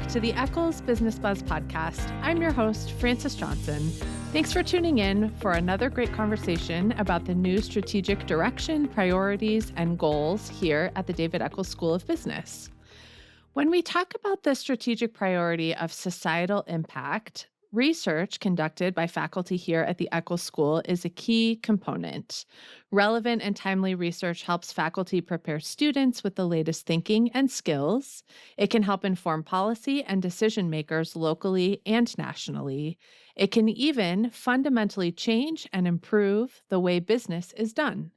to the Eccles Business Buzz podcast. I'm your host, Frances Johnson. Thanks for tuning in for another great conversation about the new strategic direction, priorities, and goals here at the David Eccles School of Business. When we talk about the strategic priority of societal impact, research conducted by faculty here at the Eccles School is a key component. Relevant and timely research helps faculty prepare students with the latest thinking and skills. It can help inform policy and decision makers locally and nationally. It can even fundamentally change and improve the way business is done.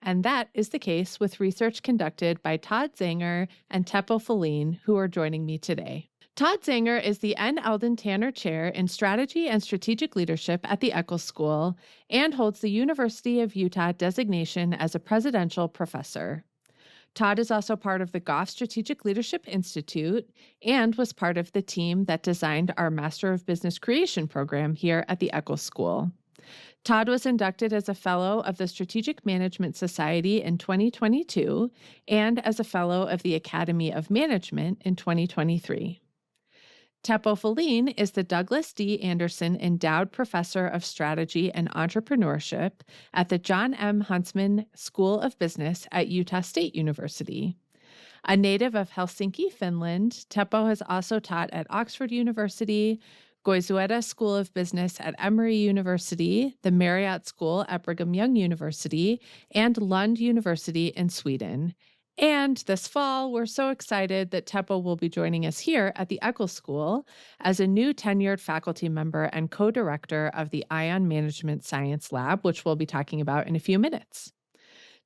And that is the case with research conducted by Todd Zenger and Teppo Felin, who are joining me today. Todd Zenger is the N. Eldon Tanner Chair in Strategy and Strategic Leadership at the Eccles School and holds the University of Utah designation as a presidential professor. Todd is also part of the Goff Strategic Leadership Institute and was part of the team that designed our Master of Business Creation program here at the Eccles School. Todd was inducted as a Fellow of the Strategic Management Society in 2022 and as a Fellow of the Academy of Management in 2023. Teppo Felin is the Douglas D. Anderson Endowed Professor of Strategy and Entrepreneurship at the John M. Huntsman School of Business at Utah State University. A native of Helsinki, Finland, Teppo has also taught at Oxford University, Goizueta School of Business at Emory University, the Marriott School at Brigham Young University, and Lund University in Sweden. And this fall, we're so excited that Teppo will be joining us here at the Eccles School as a new tenured faculty member and co-director of the Ion Management Science Lab, which we'll be talking about in a few minutes.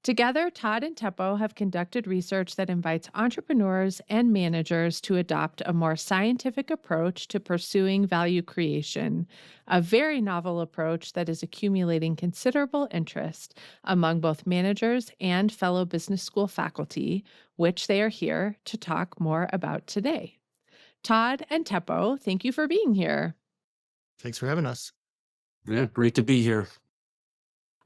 Together, Todd and Teppo have conducted research that invites entrepreneurs and managers to adopt a more scientific approach to pursuing value creation, a very novel approach that is accumulating considerable interest among both managers and fellow business school faculty, which they are here to talk more about today. Todd and Teppo, thank you for being here. Thanks for having us. Yeah, great to be here.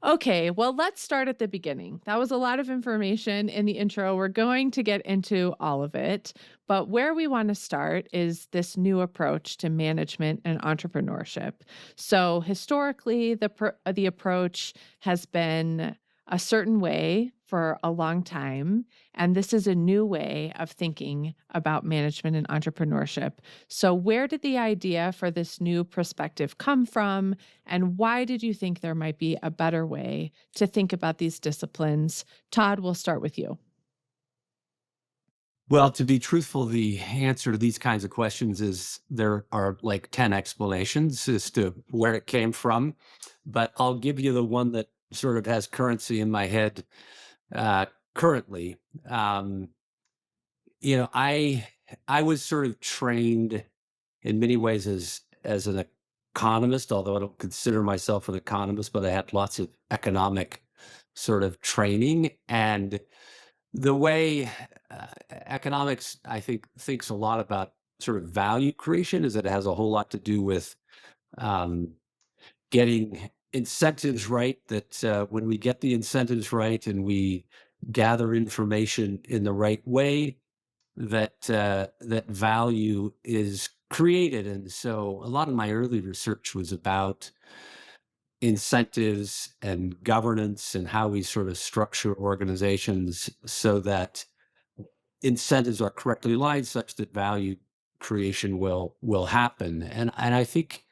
Okay, well, let's start at the beginning. That was a lot of information in the intro. We're going to get into all of it, but where we want to start is this new approach to management and entrepreneurship. So historically, the approach has been a certain way for a long time, and this is a new way of thinking about management and entrepreneurship. So where did the idea for this new perspective come from, and why did you think there might be a better way to think about these disciplines? Todd, we'll start with you. Well, to be truthful, the answer to these kinds of questions is there are like 10 explanations as to where it came from, but I'll give you the one that sort of has currency in my head currently. I was sort of trained in many ways as an economist, although I don't consider myself an economist, but I had lots of economic sort of training. And the way economics, I think, thinks a lot about sort of value creation is that it has a whole lot to do with getting incentives right, that when we get the incentives right and we gather information in the right way, that value is created. And so a lot of my early research was about incentives and governance and how we sort of structure organizations so that incentives are correctly aligned such that value creation will happen. And I think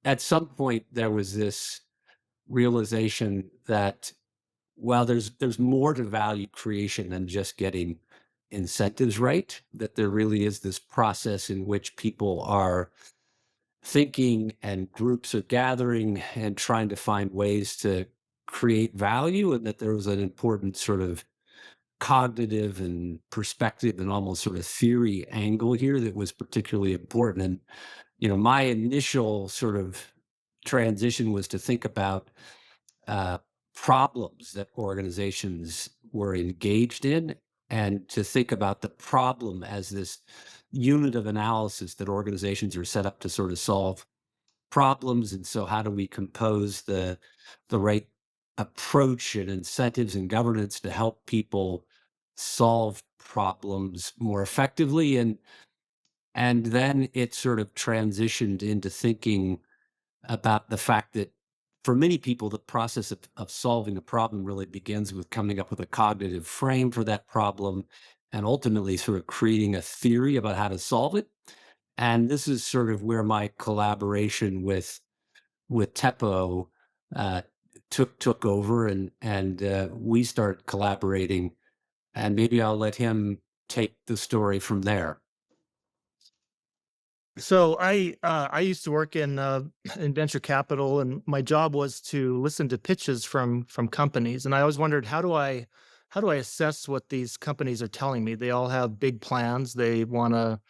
at some point there was this realization that, well, there's more to value creation than just getting incentives right, that there really is this process in which people are thinking and groups are gathering and trying to find ways to create value, and that there was an important sort of cognitive and perspective and almost sort of theory angle here that was particularly important. And my initial sort of transition was to think about problems that organizations were engaged in, and to think about the problem as this unit of analysis that organizations are set up to sort of solve problems. And so how do we compose the right approach and incentives and governance to help people solve problems more effectively? And And then it sort of transitioned into thinking about the fact that for many people, the process of solving a problem really begins with coming up with a cognitive frame for that problem and ultimately sort of creating a theory about how to solve it. And this is sort of where my collaboration with Teppo uh, took over, and we started collaborating. And maybe I'll let him take the story from there. So I used to work in venture capital, and my job was to listen to pitches from companies. And I always wondered, how do I assess what these companies are telling me? They all have big plans. They want to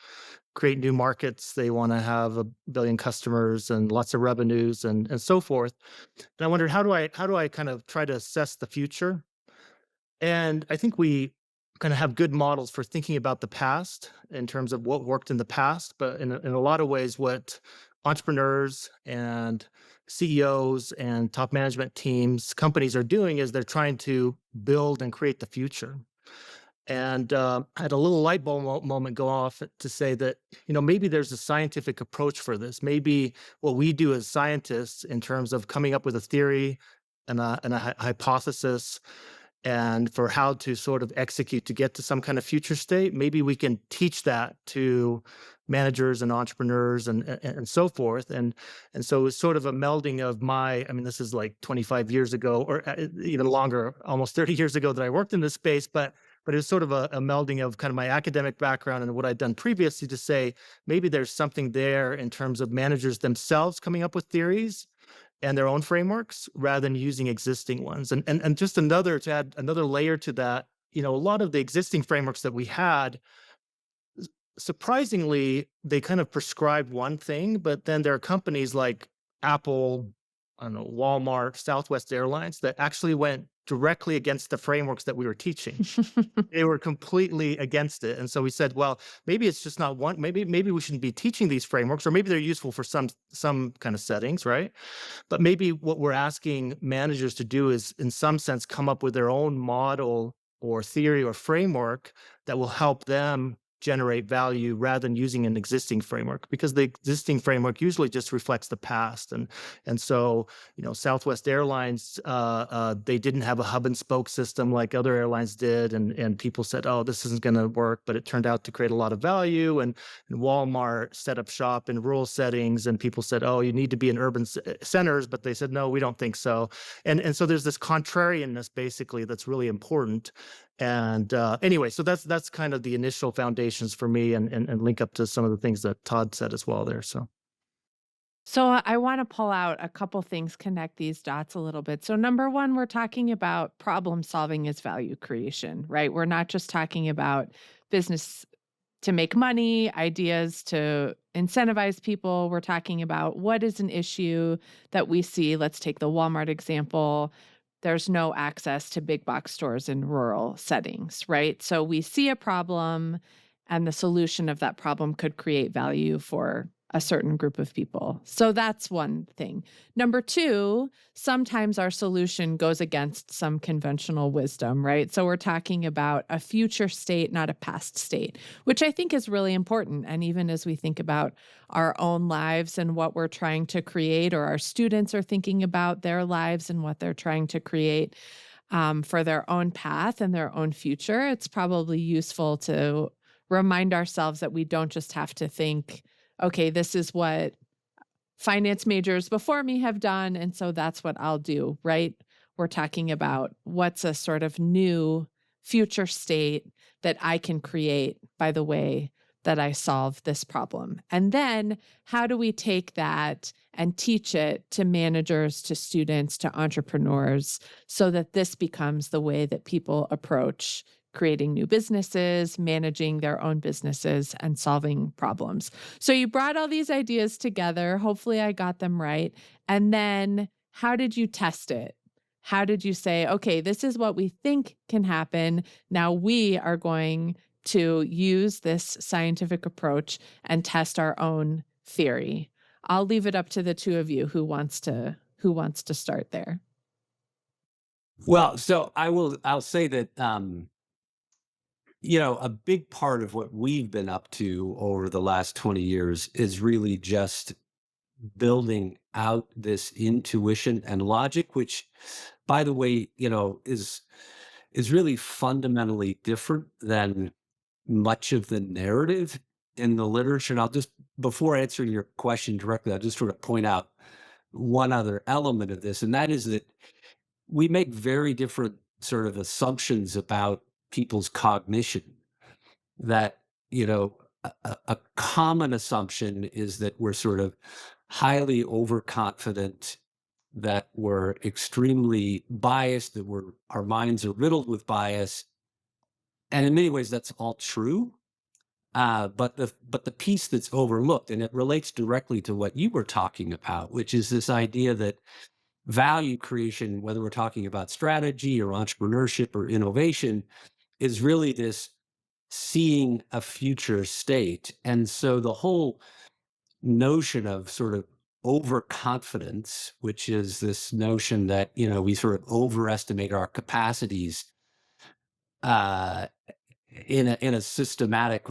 create new markets. They want to have 1 billion customers and lots of revenues and so forth. And I wondered, how do I kind of try to assess the future? And I think we kind of have good models for thinking about the past in terms of what worked in the past, but in a lot of ways, what entrepreneurs and CEOs and top management teams, companies are doing is they're trying to build and create the future. And I had a little light bulb moment go off to say that, maybe there's a scientific approach for this. Maybe what we do as scientists in terms of coming up with a theory and a hypothesis and for how to sort of execute to get to some kind of future state, maybe we can teach that to managers and entrepreneurs and so forth. And so it's sort of a melding of I mean, this is like 25 years ago or even longer, almost 30 years ago that I worked in this space, but it was sort of a melding of kind of my academic background and what I'd done previously to say maybe there's something there in terms of managers themselves coming up with theories and their own frameworks rather than using existing ones. And just to add another layer to that, a lot of the existing frameworks that we had, surprisingly, they kind of prescribed one thing, but then there are companies like Apple, I don't know, Walmart, Southwest Airlines that actually went directly against the frameworks that we were teaching. They were completely against it. And so we said, well, maybe it's just not one, maybe we shouldn't be teaching these frameworks, or maybe they're useful for some kind of settings, right? But maybe what we're asking managers to do is, in some sense, come up with their own model or theory or framework that will help them generate value rather than using an existing framework, because the existing framework usually just reflects the past. And so, Southwest Airlines, they didn't have a hub and spoke system like other airlines did, and people said, oh, this isn't going to work, but it turned out to create a lot of value. And Walmart set up shop in rural settings, and people said, oh, you need to be in urban centers, but they said, no, we don't think so. And so there's this contrarianness basically that's really important. And anyway, so that's kind of the initial foundations for me, and link up to some of the things that Todd said as well there. So I want to pull out a couple things, connect these dots a little bit. So number one, we're talking about problem solving as value creation, right? We're not just talking about business to make money, ideas to incentivize people. We're talking about what is an issue that we see. Let's take the Walmart example. There's no access to big box stores in rural settings, right? So we see a problem, and the solution of that problem could create value for a certain group of people. So that's one thing. Number two, sometimes our solution goes against some conventional wisdom, right? So we're talking about a future state, not a past state, which I think is really important. And even as we think about our own lives and what we're trying to create, or our students are thinking about their lives and what they're trying to create for their own path and their own future, it's probably useful to remind ourselves that we don't just have to think, okay, this is what finance majors before me have done, and so that's what I'll do, right? We're talking about what's a sort of new future state that I can create by the way that I solve this problem. And then how do we take that and teach it to managers, to students, to entrepreneurs, so that this becomes the way that people approach creating new businesses, managing their own businesses, and solving problems. So you brought all these ideas together. Hopefully I got them right. And then how did you test it? How did you say, okay, this is what we think can happen. Now we are going to use this scientific approach and test our own theory. I'll leave it up to the two of you who wants to start there. Well, so I'll say that A big part of what we've been up to over the last 20 years is really just building out this intuition and logic, which, by the way, is really fundamentally different than much of the narrative in the literature. And before answering your question directly, I'll just sort of point out one other element of this, and that is that we make very different sort of assumptions about people's cognition. That, a common assumption is that we're sort of highly overconfident, that we're extremely biased, that our minds are riddled with bias. And in many ways, that's all true. But the piece that's overlooked, and it relates directly to what you were talking about, which is this idea that value creation, whether we're talking about strategy or entrepreneurship or innovation, is really this seeing a future state. And so the whole notion of sort of overconfidence, which is this notion that, we sort of overestimate our capacities uh, in a systematic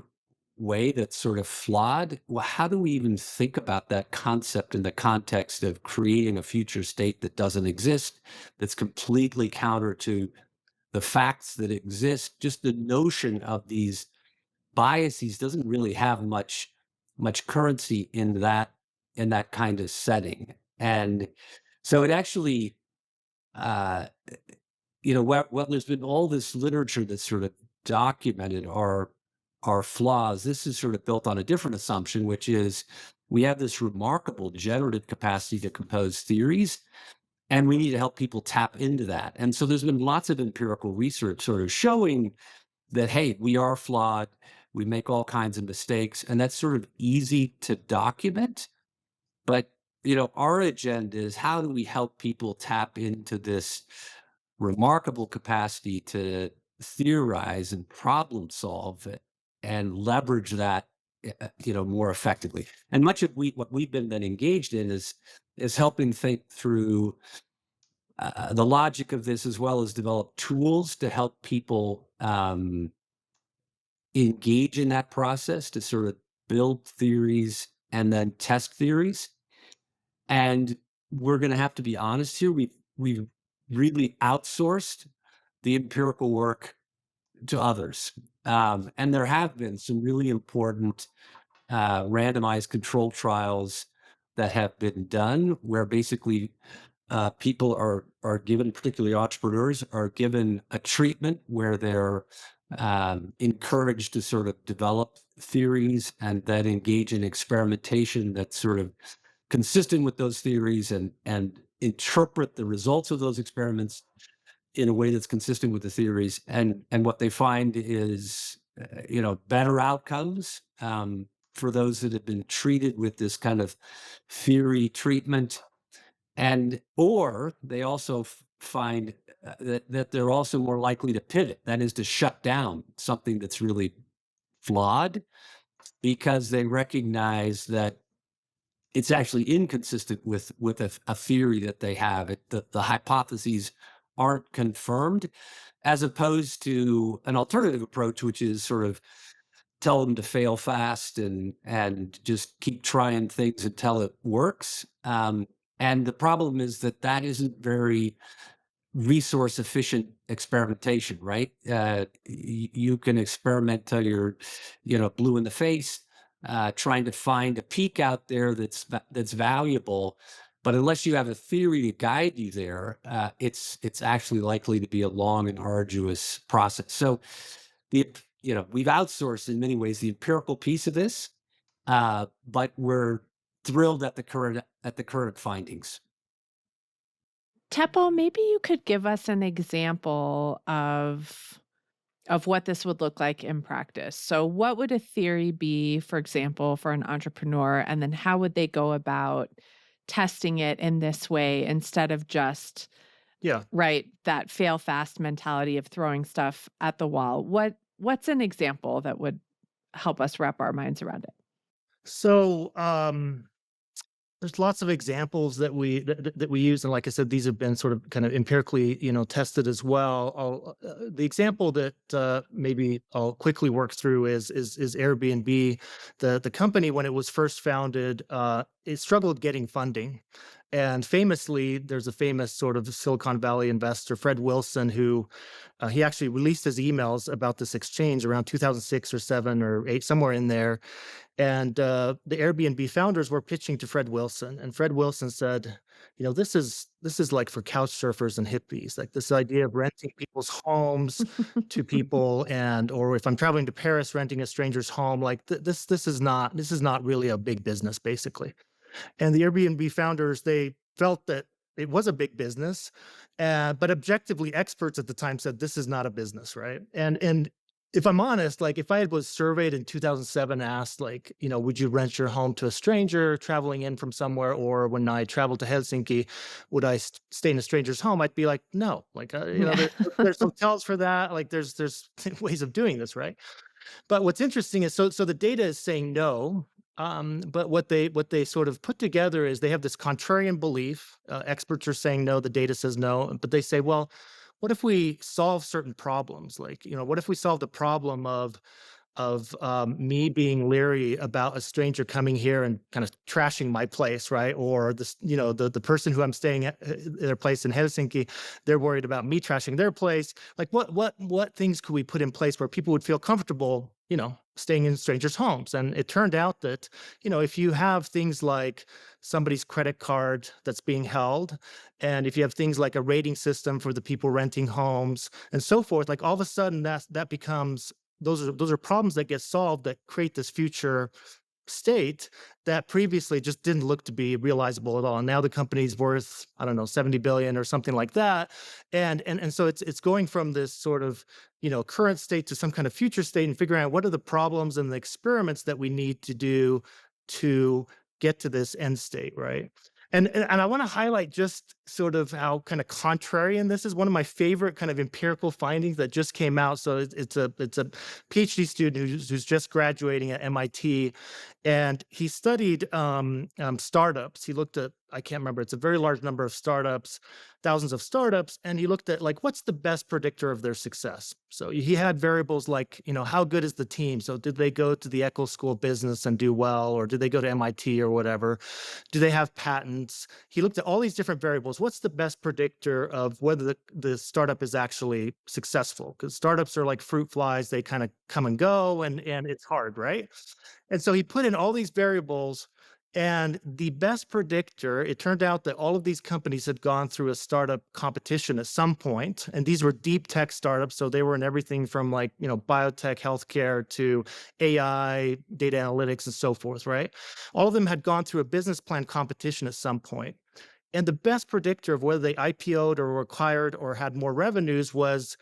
way that's sort of flawed. Well, how do we even think about that concept in the context of creating a future state that doesn't exist, that's completely counter to the facts that exist? Just the notion of these biases doesn't really have much currency in that kind of setting. And so it actually, uh, well, there's been all this literature that's sort of documented our flaws. This is sort of built on a different assumption, which is we have this remarkable generative capacity to compose theories, and we need to help people tap into that. And so there's been lots of empirical research sort of showing that, hey, we are flawed, we make all kinds of mistakes, and that's sort of easy to document. But, our agenda is, how do we help people tap into this remarkable capacity to theorize and problem solve it and leverage that, more effectively. And much of what we've been then engaged in is helping think through the logic of this, as well as develop tools to help people engage in that process, to sort of build theories and then test theories. And we're going to have to be honest here. We've really outsourced the empirical work to others. And there have been some really important randomized control trials that have been done, where basically people are given, particularly entrepreneurs, are given a treatment where they're encouraged to sort of develop theories and then engage in experimentation that's sort of consistent with those theories, and interpret the results of those experiments in a way that's consistent with the theories. And what they find is, better outcomes for those that have been treated with this kind of theory treatment. Or they also find that they're also more likely to pivot, that is, to shut down something that's really flawed, because they recognize that it's actually inconsistent with a theory that they have. The hypotheses aren't confirmed, as opposed to an alternative approach, which is sort of tell them to fail fast and just keep trying things until it works. And the problem is that isn't very resource efficient experimentation, right? You can experiment till you're, blue in the face, trying to find a peak out there that's valuable. But unless you have a theory to guide you there, it's actually likely to be a long and arduous process. So we've outsourced in many ways the empirical piece of this, but we're thrilled at the current findings. Teppo, maybe you could give us an example of what this would look like in practice. So what would a theory be, for example, for an entrepreneur, and then how would they go about testing it in this way instead of just Yeah. right, that fail fast mentality of throwing stuff at the wall? What's an example that would help us wrap our minds around it? So There's lots of examples that we use, and like I said, these have been sort of kind of empirically, tested as well. The example that maybe I'll quickly work through is Airbnb. The company, when it was first founded, it struggled getting funding, and famously, there's a famous sort of Silicon Valley investor, Fred Wilson, who he actually released his emails about this exchange around 2006 or seven or eight, somewhere in there, and the Airbnb founders were pitching to Fred Wilson, and Fred Wilson said, this is like for couch surfers and hippies, like this idea of renting people's homes to people, and or if I'm traveling to Paris, renting a stranger's home, like this is not really a big business, basically. And the Airbnb founders, they felt that it was a big business, but objectively, experts at the time said this is not a business, right? And if I'm honest, like if I was surveyed in 2007, asked like, would you rent your home to a stranger traveling in from somewhere, or when I traveled to Helsinki, would I stay in a stranger's home? I'd be like, no, like Yeah. there's hotels for that. Like there's ways of doing this, right? But what's interesting is so the data is saying no. But what they sort of put together is they have this contrarian belief. Experts are saying no, the data says no, but they say, well, what if we solve certain problems? Like, what if we solve the problem of me being leery about a stranger coming here and kind of trashing my place, right? Or this, the person who I'm staying at their place in Helsinki, they're worried about me trashing their place. Like, what things could we put in place where people would feel comfortable, staying in strangers' homes? And it turned out that, if you have things like somebody's credit card that's being held, and if you have things like a rating system for the people renting homes and so forth, like all of a sudden that becomes those are problems that get solved that create this future state that previously just didn't look to be realizable at all. And now the company's worth, I don't know, 70 billion or something like that. And so it's going from this sort of, current state to some kind of future state, and figuring out what are the problems and the experiments that we need to do to get to this end state, right? And I want to highlight just sort of how kind of contrarian this is. One of my favorite kind of empirical findings that just came out. So it's a PhD student who's just graduating at MIT, and he studied startups. He looked at, I can't remember, it's a very large number of startups, thousands of startups, and he looked at like what's the best predictor of their success. So he had variables like, how good is the team? So did they go to the Eccles School of Business and do well, or did they go to MIT or whatever? Do they have patents? He looked at all these different variables. What's the best predictor of whether the startup is actually successful? Because startups are like fruit flies, they kind of come and go, and it's hard, right? And so he put in all these variables, and the best predictor, it turned out that all of these companies had gone through a startup competition at some point, and these were deep tech startups. So they were in everything from like, biotech, healthcare to AI, data analytics, and so forth, right? All of them had gone through a business plan competition at some point. And the best predictor of whether they IPO'd or were acquired or had more revenues was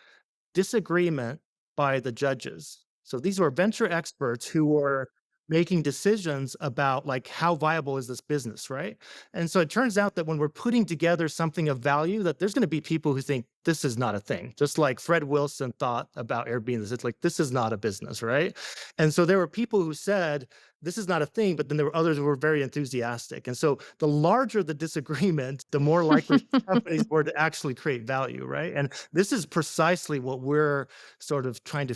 disagreement by the judges. So these were venture experts who were making decisions about like how viable is this business, right? And so it turns out that when we're putting together something of value, that there's going to be people who think this is not a thing, just like Fred Wilson thought about Airbnb. It's like, this is not a business, right? And so there were people who said this is not a thing, but then there were others who were very enthusiastic. And so the larger the disagreement, the more likely companies were to actually create value, right? And this is precisely what we're sort of trying to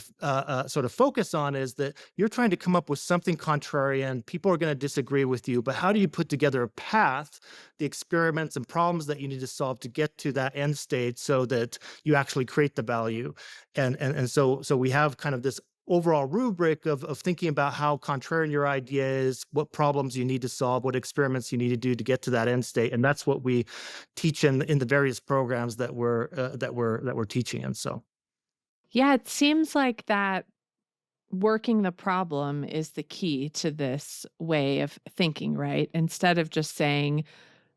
sort of focus on, is that you're trying to come up with something contrarian. People are going to disagree with you, but how do you put together a path, the experiments and problems that you need to solve to get to that end state so that you actually create the value? And so we have kind of this overall rubric of thinking about how contrarian your idea is, what problems you need to solve, what experiments you need to do to get to that end state, and that's what we teach in the various programs that we're teaching in. So Yeah, it seems like that working the problem is the key to this way of thinking, right? Instead of just saying,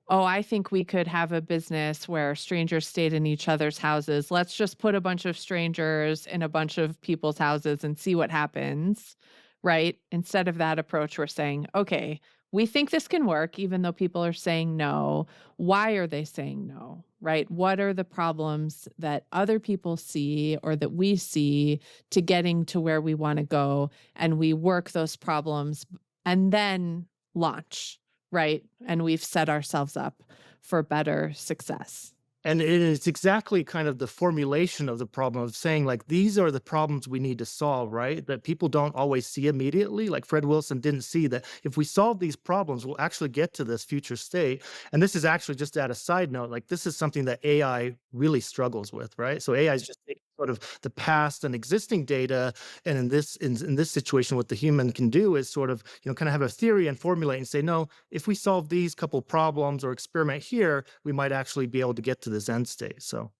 oh, I think we could have a business where strangers stayed in each other's houses. Let's just put a bunch of strangers in a bunch of people's houses and see what happens, right? Instead of that approach, we're saying, okay, we think this can work, even though people are saying no. Why are they saying no, right? What are the problems that other people see or that we see to getting to where we want to go? And we work those problems and then launch. right? And we've set ourselves up for better success. And it's exactly kind of the formulation of the problem of saying, like, these are the problems we need to solve, right? That people don't always see immediately. Like Fred Wilson didn't see that if we solve these problems, we'll actually get to this future state. And this is actually, just at a side note, like, this is something that AI really struggles with, right? So AI is just taking sort of the past and existing data, and in this situation, what the human can do is sort of, kind of have a theory and formulate and say, no, if we solve these couple problems or experiment here, we might actually be able to get to this end state. So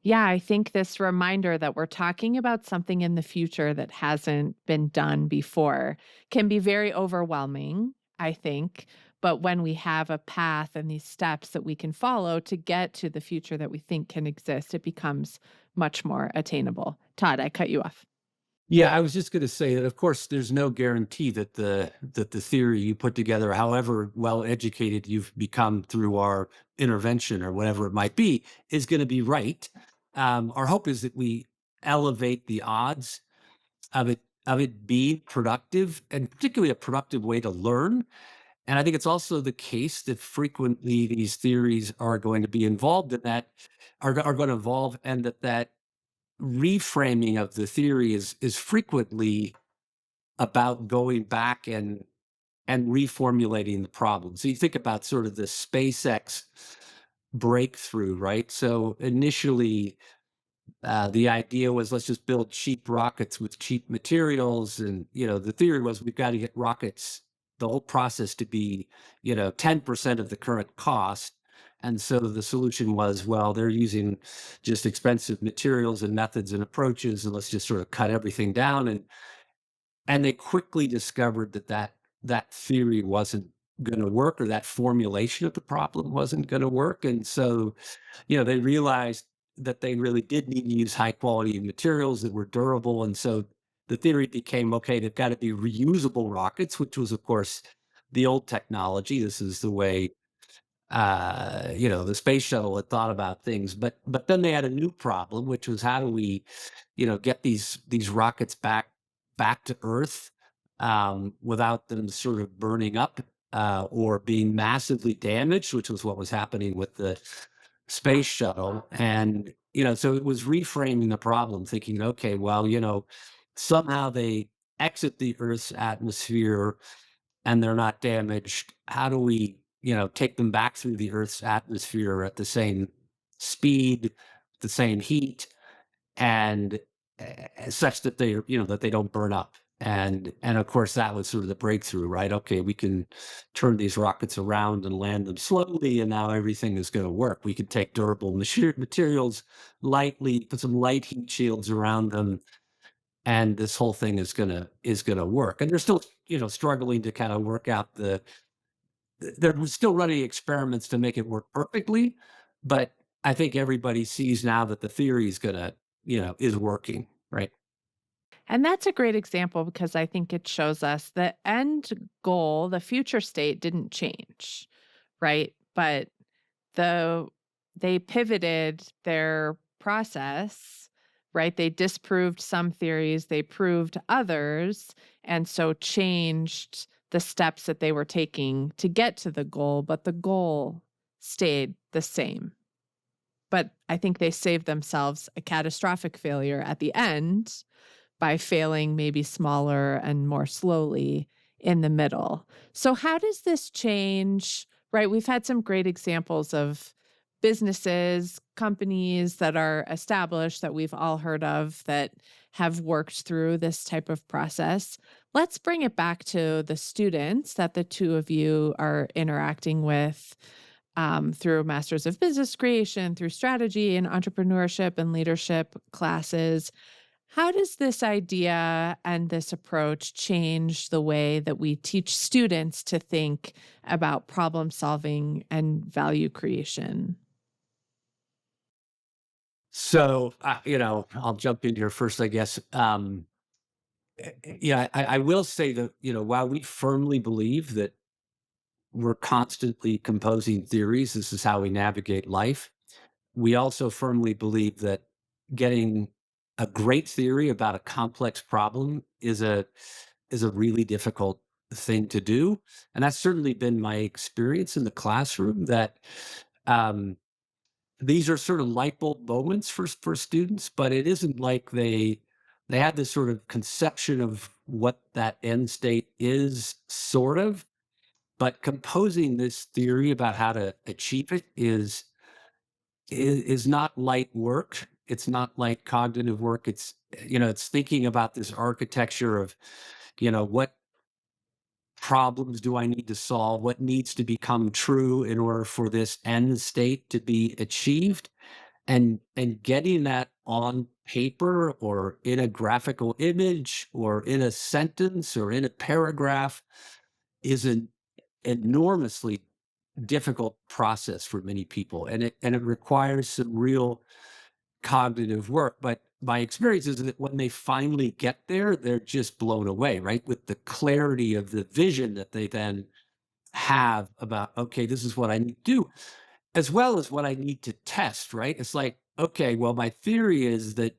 Yeah, I think this reminder that we're talking about something in the future that hasn't been done before can be very overwhelming, I think. But when we have a path and these steps that we can follow to get to the future that we think can exist, it becomes much more attainable. Todd, I cut you off. Yeah, I was just going to say that, of course, there's no guarantee that the theory you put together, however well educated you've become through our intervention or whatever it might be, is going to be right. Our hope is that we elevate the odds of it being productive, and particularly a productive way to learn. And I think it's also the case that frequently these theories are going to be involved in that, are going to evolve, and that reframing of the theory is frequently about going back and reformulating the problem. So you think about sort of the SpaceX breakthrough, right? So initially, the idea was, let's just build cheap rockets with cheap materials, and the theory was we've got to get rockets, the whole process, to be 10% of the current cost. And so the solution was, well, they're using just expensive materials and methods and approaches, and let's just sort of cut everything down. And they quickly discovered that theory wasn't going to work, or that formulation of the problem wasn't going to work. And so they realized that they really did need to use high quality materials that were durable. And so the theory became, okay, they've got to be reusable rockets, which was, of course, the old technology. This is the way, the space shuttle had thought about things. But then they had a new problem, which was, how do we, get these rockets back to Earth, without them sort of burning up, or being massively damaged, which was what was happening with the space shuttle. And so it was reframing the problem, thinking, okay, well, somehow they exit the Earth's atmosphere and they're not damaged. How do we take them back through the Earth's atmosphere at the same speed, the same heat, and such that they don't burn up? And of course, that was sort of the breakthrough, right? Okay, we can turn these rockets around and land them slowly, and now everything is going to work. We can take durable materials lightly, put some light heat shields around them, and this whole thing is gonna work. And they're still struggling to kind of work out they're still running experiments to make it work perfectly, but I think everybody sees now that the theory is working, right? And that's a great example because I think it shows us the end goal, the future state didn't change, right? But the they pivoted their process, right? They disproved some theories, they proved others, and so changed the steps that they were taking to get to the goal, but the goal stayed the same. But I think they saved themselves a catastrophic failure at the end by failing maybe smaller and more slowly in the middle. So, how does this change? Right? We've had some great examples of businesses, companies that are established that we've all heard of that have worked through this type of process. Let's bring it back to the students that the two of you are interacting with, through Masters of Business Creation, through strategy and entrepreneurship and leadership classes. How does this idea and this approach change the way that we teach students to think about problem solving and value creation? So, I'll jump in here first, I guess. Yeah, I will say that, while we firmly believe that we're constantly composing theories, this is how we navigate life. We also firmly believe that getting a great theory about a complex problem is a really difficult thing to do. And that's certainly been my experience in the classroom, that um, these are sort of light bulb moments for students, but it isn't like they have this sort of conception of what that end state is, sort of. But composing this theory about how to achieve it is not light work. It's not light cognitive work. It's, it's thinking about this architecture of, what problems do I need to solve? What needs to become true in order for this end state to be achieved? And getting that on paper or in a graphical image or in a sentence or in a paragraph is an enormously difficult process for many people, and it requires some real cognitive work. But my experience is that when they finally get there, they're just blown away, right? With the clarity of the vision that they then have about, okay, this is what I need to do, as well as what I need to test, right? It's like, okay, well, my theory is that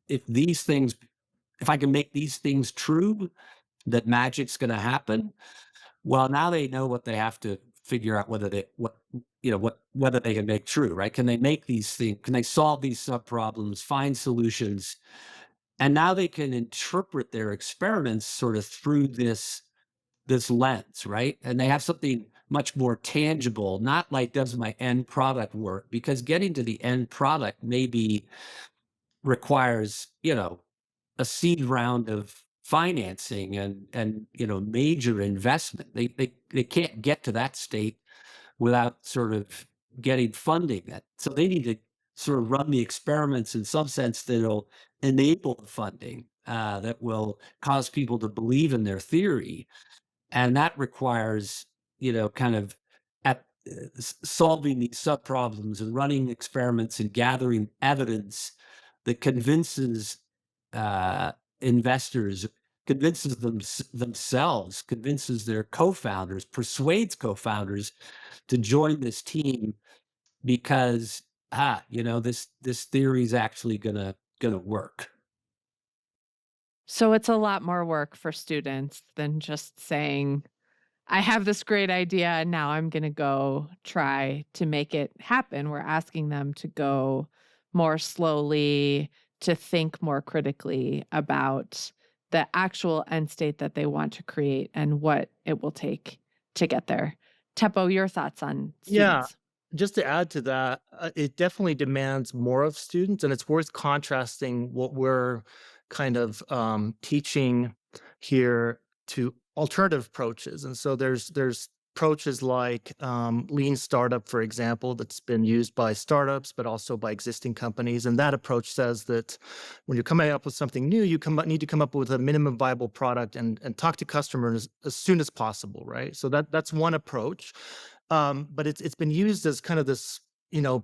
if these things, if I can make these things true, that magic's going to happen. Well, now they know what they have to figure out, whether they whether they can make true, right? Can they make these things? Can they solve these sub problems? Find solutions? And now they can interpret their experiments sort of through this lens, right? And they have something much more tangible, not like, does my end product work? Because getting to the end product maybe requires, a seed round of financing and major investment. They can't get to that state without sort of getting funding. That so they need to sort of run the experiments in some sense that'll enable the funding, that will cause people to believe in their theory. And that requires, kind of solving these sub problems and running experiments and gathering evidence that convinces investors, convinces themselves, convinces their co-founders, persuades co-founders to join this team because this theory is actually gonna work. So it's a lot more work for students than just saying, I have this great idea and now I'm going to go try to make it happen. We're asking them to go more slowly, to think more critically about the actual end state that they want to create and what it will take to get there. Teppo, your thoughts on Yeah, students? just to add to that, it definitely demands more of students, and it's worth contrasting what we're kind of teaching here to alternative approaches. And so there's approaches like lean startup, for example, that's been used by startups, but also by existing companies. And that approach says that when you're coming up with something new, need to come up with a minimum viable product and talk to customers as soon as possible, right? So that's one approach. But it's been used as kind of this,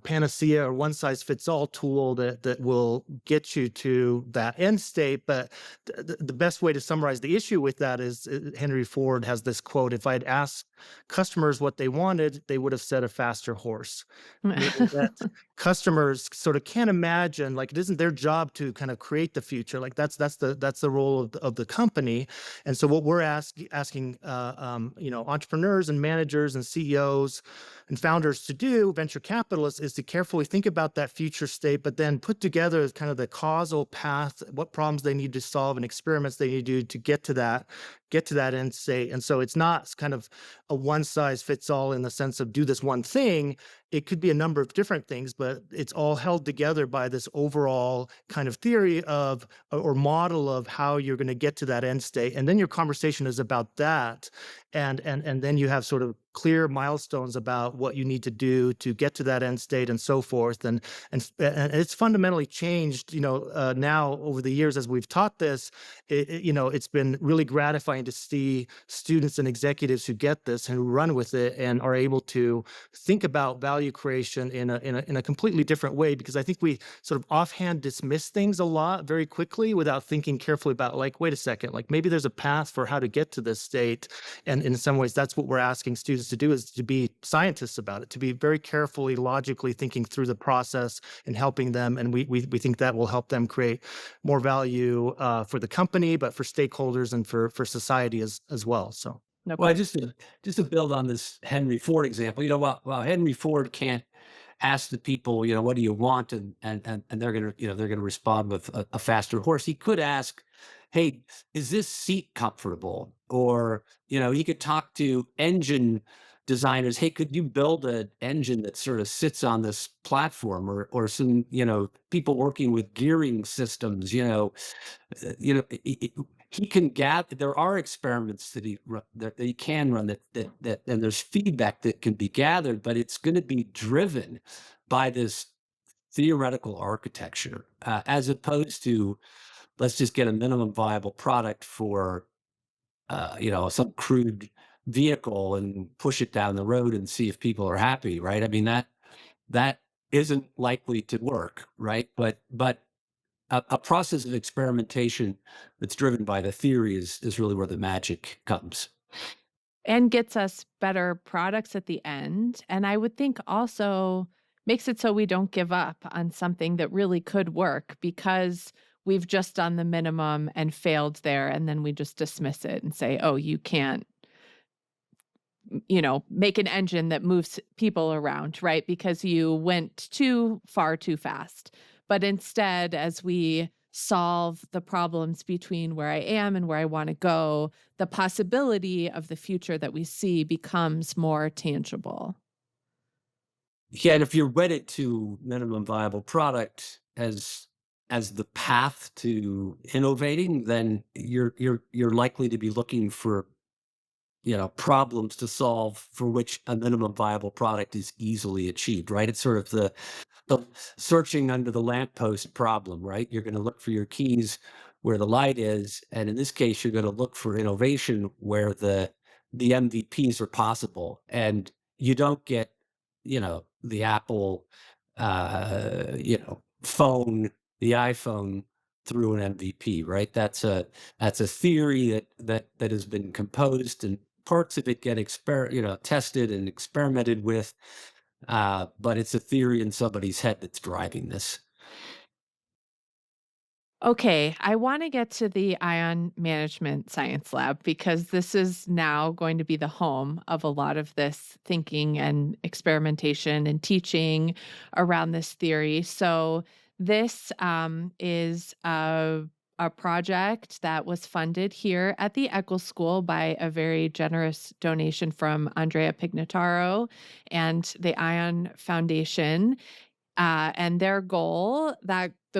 panacea or one size fits all tool that will get you to that end state. But the best way to summarize the issue with that is Henry Ford has this quote: "If I'd asked customers what they wanted, they would have said a faster horse." Meaning that customers sort of can't imagine, like, it isn't their job to kind of create the future. Like that's the role of the company. And so what we're asking entrepreneurs and managers and CEOs and founders to do, venture capitalists, is to carefully think about that future state, but then put together kind of the causal path, what problems they need to solve and experiments they need to do to get to that end state. And so it's not kind of a one size fits all in the sense of do this one thing. It could be a number of different things, but it's all held together by this overall kind of theory of or model of how you're going to get to that end state. And then your conversation is about that. And then you have sort of clear milestones about what you need to do to get to that end state and so forth. And it's fundamentally changed, now over the years as we've taught this. It's been really gratifying to see students and executives who get this and who run with it and are able to think about value creation in a completely different way, because I think we sort of offhand dismiss things a lot very quickly without thinking carefully about, like, wait a second, like maybe there's a path for how to get to this state. And in some ways, that's what we're asking students coaches to do is to be scientists about it, to be very carefully, logically thinking through the process and helping them. And we think that will help them create more value for the company, but for stakeholders and for society as well. So. No Well, question. just to build on this Henry Ford example, while Henry Ford can't ask the people, what do you want, and they're gonna respond with a faster horse. He could ask, hey, is this seat comfortable? Or he could talk to engine designers. Hey, could you build an engine that sort of sits on this platform? Or some people working with gearing systems. He can gather. There are experiments that he can run that and there's feedback that can be gathered, but it's going to be driven by this theoretical architecture, as opposed to let's just get a minimum viable product for some crude vehicle and push it down the road and see if people are happy, right? I mean, that isn't likely to work, right? But a process of experimentation that's driven by the theory is really where the magic comes. And gets us better products at the end. And I would think also makes it so we don't give up on something that really could work because we've just done the minimum and failed there. And then we just dismiss it and say, oh, you can't, make an engine that moves people around, right? Because you went too far too fast. But instead, as we solve the problems between where I am and where I want to go, the possibility of the future that we see becomes more tangible. Yeah, and if you're wedded to minimum viable product as the path to innovating, then you're likely to be looking for problems to solve for which a minimum viable product is easily achieved, right? It's sort of the searching under the lamppost problem, right? You're going to look for your keys where the light is, and in this case, you're going to look for innovation where the MVPs are possible, and you don't get, the Apple, phone, the iPhone through an MVP, right? That's a theory that has been composed, and parts of it get tested and experimented with, but it's a theory in somebody's head that's driving this. Okay, I want to get to the ion management science lab because this is now going to be the home of a lot of this thinking and experimentation and teaching around this theory. So, this is a project that was funded here at the Eccles School by a very generous donation from Andrea Pignataro and the Ion Foundation. And the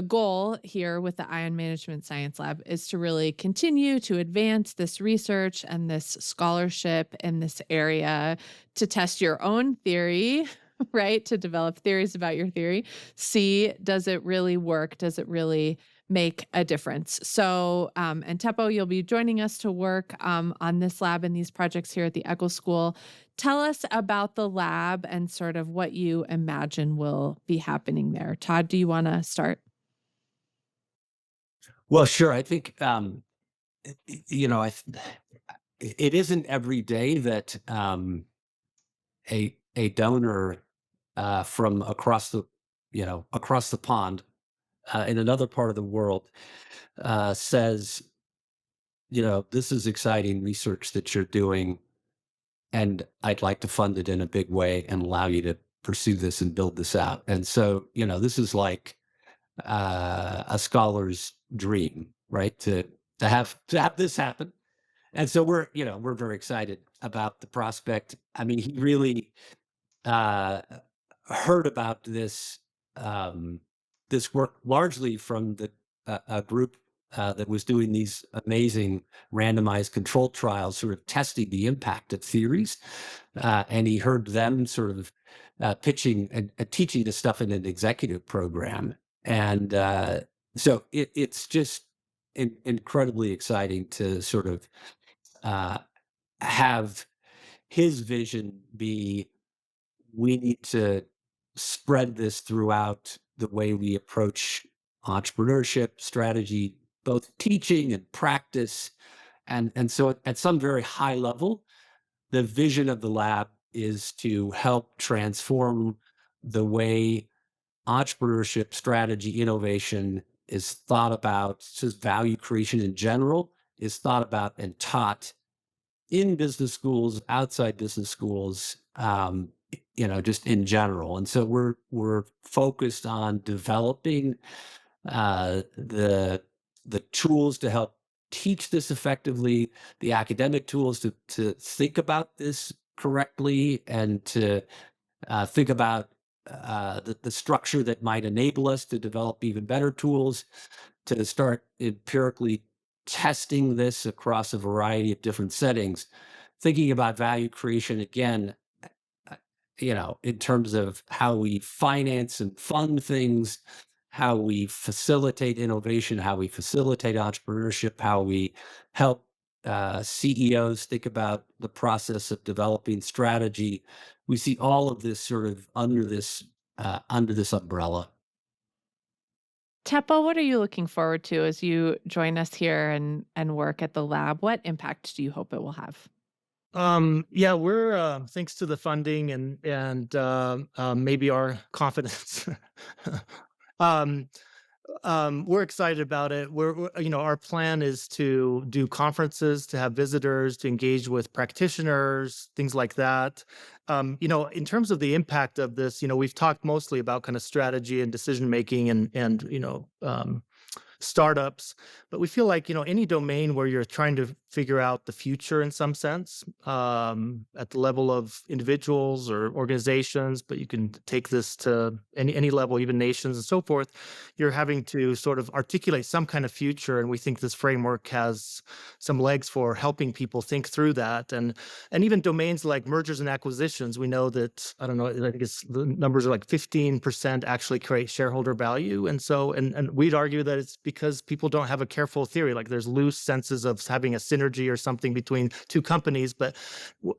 goal here with the Ion Management Science Lab is to really continue to advance this research and this scholarship in this area to test your own theory, right? To develop theories about your theory. See, does it really work? Does it really make a difference? So, and Teppo, you'll be joining us to work on this lab and these projects here at the Eccles School. Tell us about the lab and sort of what you imagine will be happening there. Todd, do you want to start? Well, sure. I think it isn't every day that a donor from across the pond in another part of the world says, this is exciting research that you're doing, and I'd like to fund it in a big way and allow you to pursue this and build this out. And so, this is like a scholar's dream, right? To have this happen. And so we're very excited about the prospect. I mean, he really heard about this this work largely from a group that was doing these amazing randomized controlled trials, sort of testing the impact of theories, and he heard them sort of pitching and teaching this stuff in an executive program, and so it's just incredibly exciting to sort of have his vision be, we need to spread this throughout the way we approach entrepreneurship, strategy, both teaching and practice. And so at some very high level, the vision of the lab is to help transform the way entrepreneurship, strategy, innovation is thought about, just value creation in general is thought about and taught in business schools, outside business schools, just in general. And so we're focused on developing the tools to help teach this effectively, the academic tools to think about this correctly, and to think about the structure that might enable us to develop even better tools, to start empirically testing this across a variety of different settings, thinking about value creation again, uh, in terms of how we finance and fund things, how we facilitate innovation, how we facilitate entrepreneurship, how we help CEOs think about the process of developing strategy. We see all of this sort of under this umbrella. Teppo, what are you looking forward to as you join us here and work at the lab? What impact do you hope it will have? Yeah, we're thanks to the funding and maybe our confidence. um, we're excited about it. Our plan is to do conferences, to have visitors, to engage with practitioners, things like that. In terms of the impact of this, we've talked mostly about kind of strategy and decision making and startups, but we feel like any domain where you're trying to figure out the future in some sense, at the level of individuals or organizations, but you can take this to any level, even nations and so forth. You're having to sort of articulate some kind of future, and we think this framework has some legs for helping people think through that. And even domains like mergers and acquisitions, we know that, I don't know, I think the numbers are like 15% actually create shareholder value. And we'd argue that it's because people don't have a careful theory, like there's loose senses of having a synergy or something between two companies. But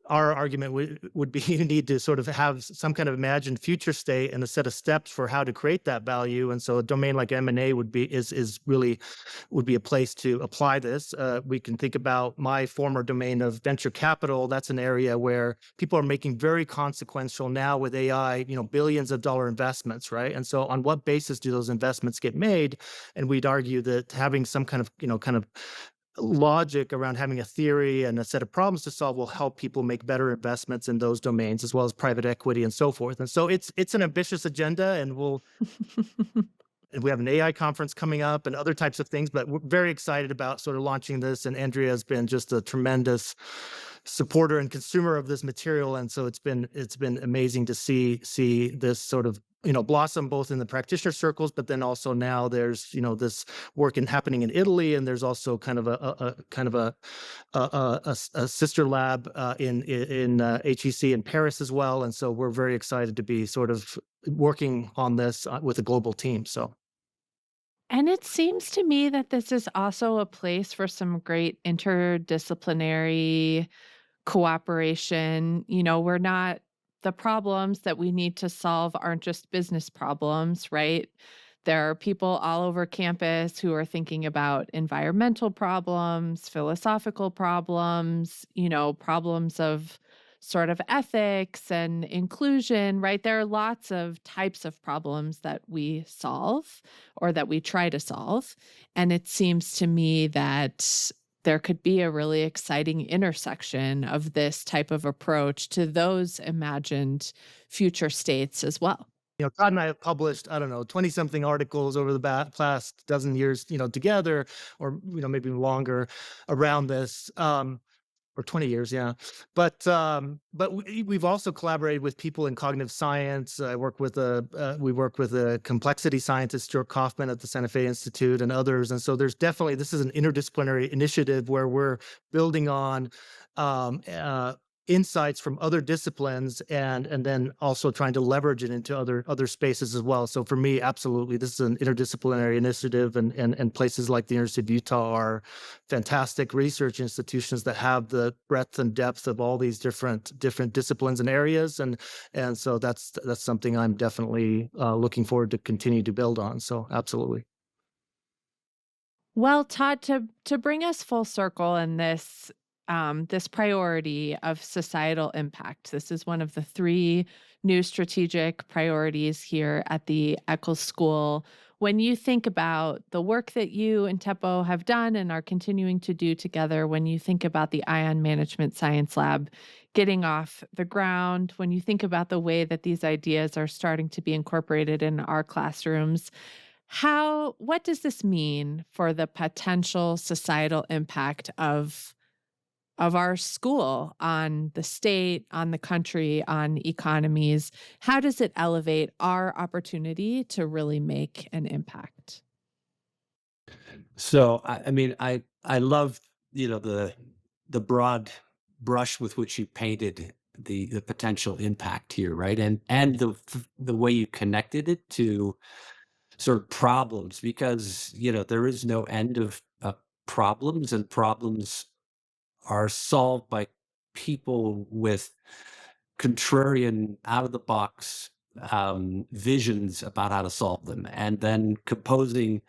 our argument would be you need to sort of have some kind of imagined future state and a set of steps for how to create that value. And so a domain like M&A would be a place to apply this. We can think about my former domain of venture capital. That's an area where people are making very consequential now with AI, billions of dollar investments, right? And so on what basis do those investments get made? And we'd argue that having some kind of logic around having a theory and a set of problems to solve will help people make better investments in those domains, as well as private equity and so forth. And so it's an ambitious agenda, and we have an AI conference coming up and other types of things, but we're very excited about sort of launching this. And Andrea has been just a tremendous supporter and consumer of this material. And so it's been amazing to see this sort of blossom both in the practitioner circles, but then also now there's this work happening in Italy, and there's also kind of a sister lab in HEC in Paris as well. And so we're very excited to be sort of working on this with a global team. So. And it seems to me that this is also a place for some great interdisciplinary cooperation. We're not, the problems that we need to solve aren't just business problems, right? There are people all over campus who are thinking about environmental problems, philosophical problems, problems of sort of ethics and inclusion, right? There are lots of types of problems that we solve or that we try to solve. And it seems to me that there could be a really exciting intersection of this type of approach to those imagined future states as well. Todd and I have published, I don't know, 20 something articles over the past dozen years, together, or, maybe longer around this. Or 20 years, yeah. But we've also collaborated with people in cognitive science. We work with a complexity scientist, Stuart Kaufman at the Santa Fe Institute, and others. And so this is an interdisciplinary initiative where we're building on insights from other disciplines and then also trying to leverage it into other spaces as well. So for me, absolutely, this is an interdisciplinary initiative, and places like the University of Utah are fantastic research institutions that have the breadth and depth of all these different disciplines and areas. And so that's something I'm definitely looking forward to continue to build on. So absolutely. Well, Todd, to bring us full circle in this this priority of societal impact. This is one of the 3 new strategic priorities here at the Eccles School. When you think about the work that you and Teppo have done and are continuing to do together, when you think about the Ion Management Science Lab getting off the ground, when you think about the way that these ideas are starting to be incorporated in our classrooms, what does this mean for the potential societal impact of our school on the state, on the country, on economies? How does it elevate our opportunity to really make an impact? So I love the broad brush with which you painted the potential impact here, right? And the way you connected it to sort of problems, because there is no end of problems, and problems are solved by people with contrarian, out of the box visions about how to solve them, and then composing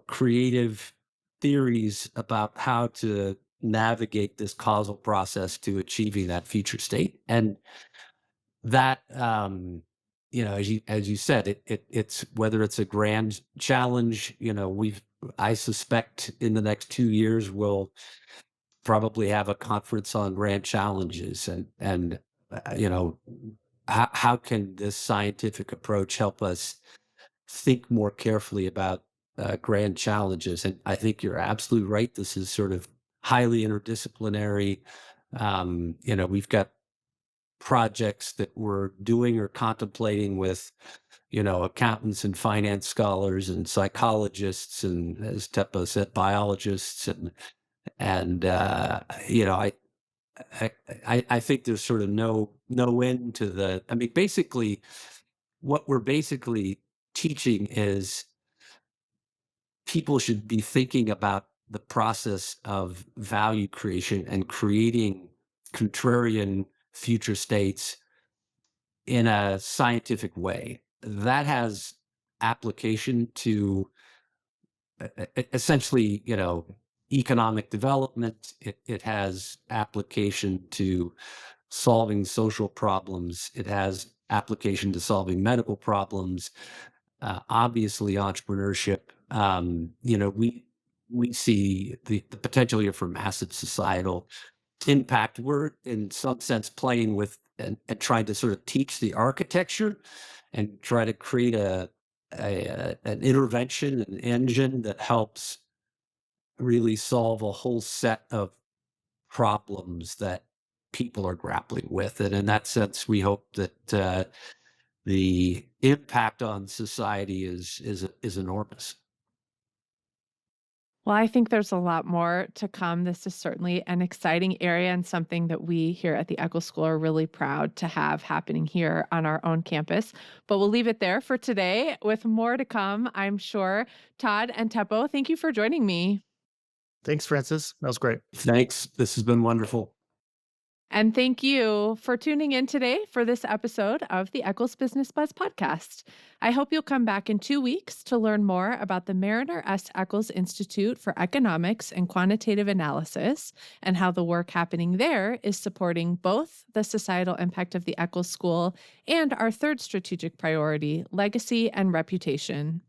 creative theories about how to navigate this causal process to achieving that future state. And that as you said, it's whether it's a grand challenge, I suspect in the next 2 years we'll probably have a conference on grand challenges, and how can this scientific approach help us think more carefully about grand challenges. And I think you're absolutely right. This is sort of highly interdisciplinary. We've got projects that we're doing or contemplating with, accountants and finance scholars and psychologists, and, as Teppo said, biologists, and I think there's sort of no end to the. I mean, basically, what we're basically teaching is people should be thinking about the process of value creation and creating contrarian future states in a scientific way. That has application to essentially, economic development. It has application to solving social problems. It has application to solving medical problems. Obviously, entrepreneurship. We see the potential here for massive societal impact. We're in some sense playing with and trying to sort of teach the architecture and try to create an intervention, an engine that helps really solve a whole set of problems that people are grappling with. And in that sense, we hope that the impact on society is enormous. Well, I think there's a lot more to come. This is certainly an exciting area and something that we here at the Eccles School are really proud to have happening here on our own campus. But we'll leave it there for today with more to come, I'm sure. Todd and Teppo, thank you for joining me. Thanks, Francis. That was great. Thanks. This has been wonderful. And thank you for tuning in today for this episode of the Eccles Business Buzz podcast. I hope you'll come back in 2 weeks to learn more about the Mariner S. Eccles Institute for Economics and Quantitative Analysis and how the work happening there is supporting both the societal impact of the Eccles School and our 3rd strategic priority, legacy and reputation.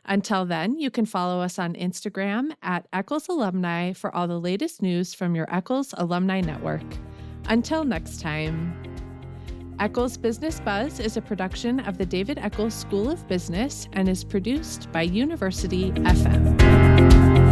Until then, you can follow us on Instagram at Eccles Alumni for all the latest news from your Eccles Alumni Network. Until next time, Eccles Business Buzz is a production of the David Eccles School of Business and is produced by University FM.